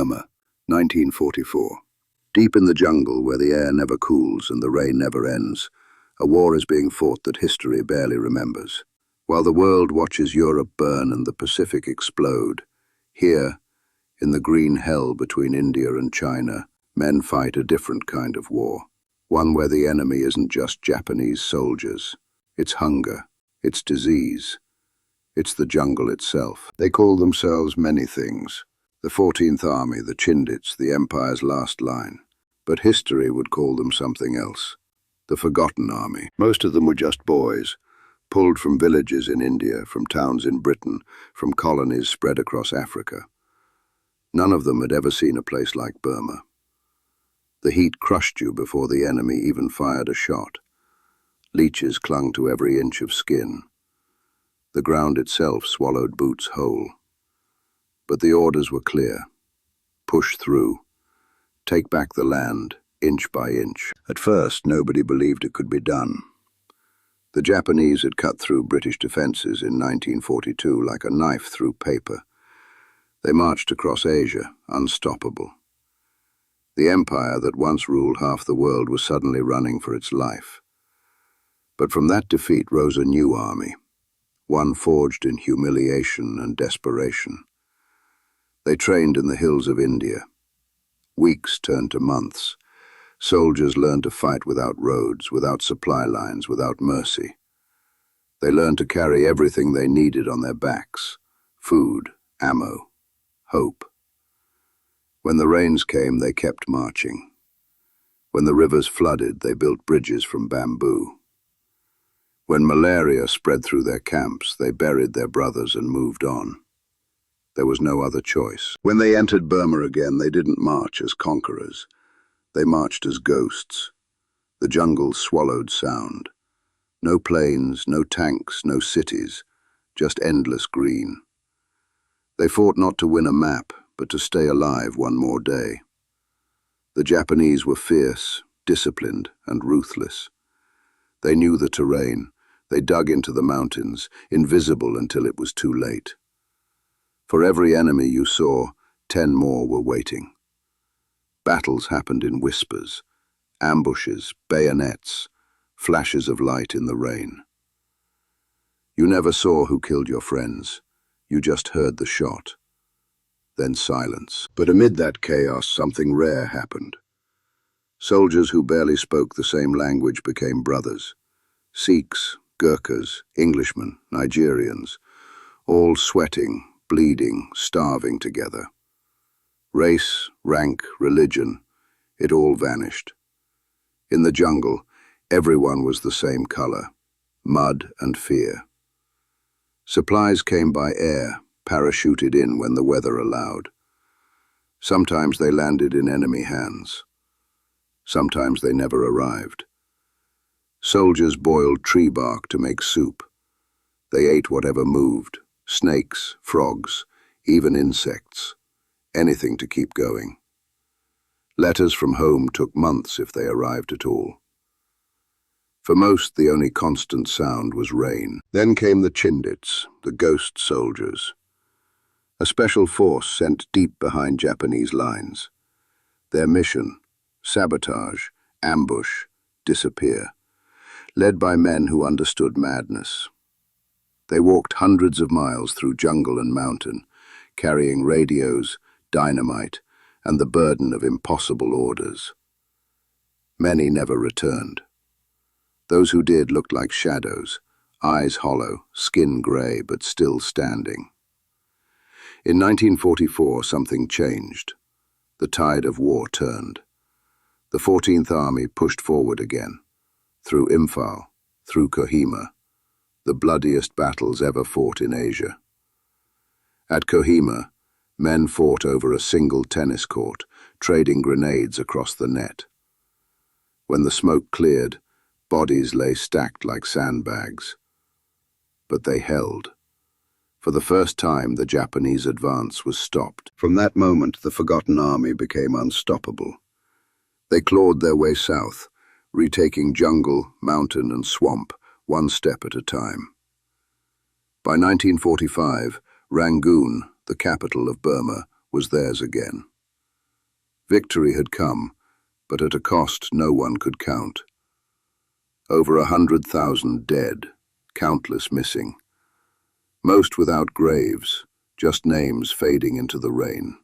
Burma, 1944. Deep in the jungle where the air never cools and the rain never ends, a war is being fought that history barely remembers. While the world watches Europe burn and the Pacific explode, here, in the green hell between India and China, men fight a different kind of war. One where the enemy isn't just Japanese soldiers. It's hunger, it's disease, it's the jungle itself. They call themselves many things. The 14th Army, the Chindits, the Empire's last line. But history would call them something else. The Forgotten Army. Most of them were just boys, pulled from villages in India, from towns in Britain, from colonies spread across Africa. None of them had ever seen a place like Burma. The heat crushed you before the enemy even fired a shot. Leeches clung to every inch of skin. The ground itself swallowed boots whole. But the orders were clear. Push through. Take back the land, inch by inch. At first, nobody believed it could be done. The Japanese had cut through British defenses in 1942 like a knife through paper. They marched across Asia, unstoppable. The empire that once ruled half the world was suddenly running for its life. But from that defeat rose a new army, one forged in humiliation and desperation. They trained in the hills of India. Weeks turned to months. Soldiers learned to fight without roads, without supply lines, without mercy. They learned to carry everything they needed on their backs: food, ammo, hope. When the rains came, they kept marching. When the rivers flooded, they built bridges from bamboo. When malaria spread through their camps, they buried their brothers and moved on. There was no other choice. When they entered Burma again, they didn't march as conquerors. They marched as ghosts. The jungle swallowed sound. No planes, no tanks, no cities, just endless green. They fought not to win a map, but to stay alive one more day. The Japanese were fierce, disciplined, and ruthless. They knew the terrain. They dug into the mountains, invisible until it was too late. For every enemy you saw, 10 more were waiting. Battles happened in whispers, ambushes, bayonets, flashes of light in the rain. You never saw who killed your friends. You just heard the shot. Then silence. But amid that chaos, something rare happened. Soldiers who barely spoke the same language became brothers. Sikhs, Gurkhas, Englishmen, Nigerians, all sweating, bleeding, starving together. Race, rank, religion, it all vanished. In the jungle, everyone was the same color: mud and fear. Supplies came by air, parachuted in when the weather allowed. Sometimes they landed in enemy hands. Sometimes they never arrived. Soldiers boiled tree bark to make soup. They ate whatever moved: snakes, frogs, even insects. Anything to keep going. Letters from home took months if they arrived at all. For most, the only constant sound was rain. Then came the Chindits, the ghost soldiers. A special force sent deep behind Japanese lines. Their mission: sabotage, ambush, disappear. Led by men who understood madness. They walked hundreds of miles through jungle and mountain, carrying radios, dynamite, and the burden of impossible orders. Many never returned. Those who did looked like shadows, eyes hollow, skin gray, but still standing. In 1944, something changed. The tide of war turned. The 14th Army pushed forward again, through Imphal, through Kohima, the bloodiest battles ever fought in Asia. At Kohima, men fought over a single tennis court, trading grenades across the net. When the smoke cleared, bodies lay stacked like sandbags. But they held. For the first time, the Japanese advance was stopped. From that moment, the Forgotten Army became unstoppable. They clawed their way south, retaking jungle, mountain, and swamp, one step at a time. By 1945, Rangoon, the capital of Burma, was theirs again. Victory had come, but at a cost no one could count. Over 100,000 dead, countless missing. Most without graves, just names fading into the rain.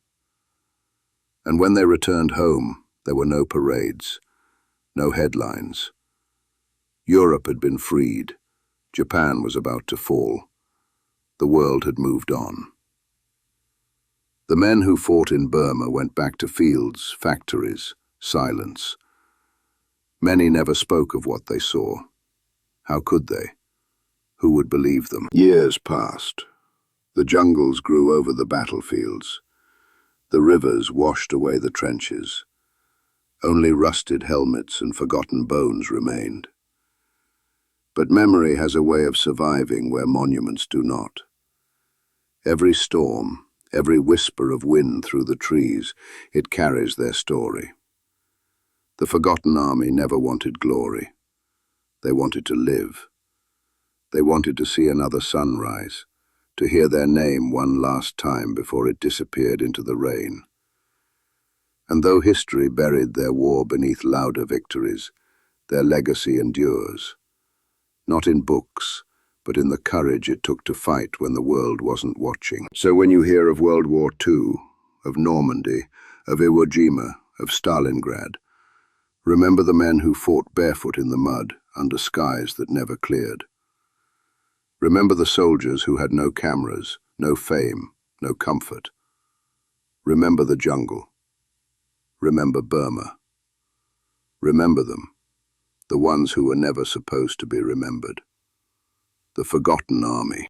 And when they returned home, there were no parades, no headlines. Europe had been freed. Japan was about to fall. The world had moved on. The men who fought in Burma went back to fields, factories, silence. Many never spoke of what they saw. How could they? Who would believe them? Years passed. The jungles grew over the battlefields. The rivers washed away the trenches. Only rusted helmets and forgotten bones remained. But memory has a way of surviving where monuments do not. Every storm, every whisper of wind through the trees, it carries their story. The forgotten army never wanted glory. They wanted to live. They wanted to see another sunrise, to hear their name one last time before it disappeared into the rain. And though history buried their war beneath louder victories, their legacy endures. Not in books, but in the courage it took to fight when the world wasn't watching. So when you hear of World War II, of Normandy, of Iwo Jima, of Stalingrad, remember the men who fought barefoot in the mud under skies that never cleared. Remember the soldiers who had no cameras, no fame, no comfort. Remember the jungle. Remember Burma. Remember them, the ones who were never supposed to be remembered. The forgotten army.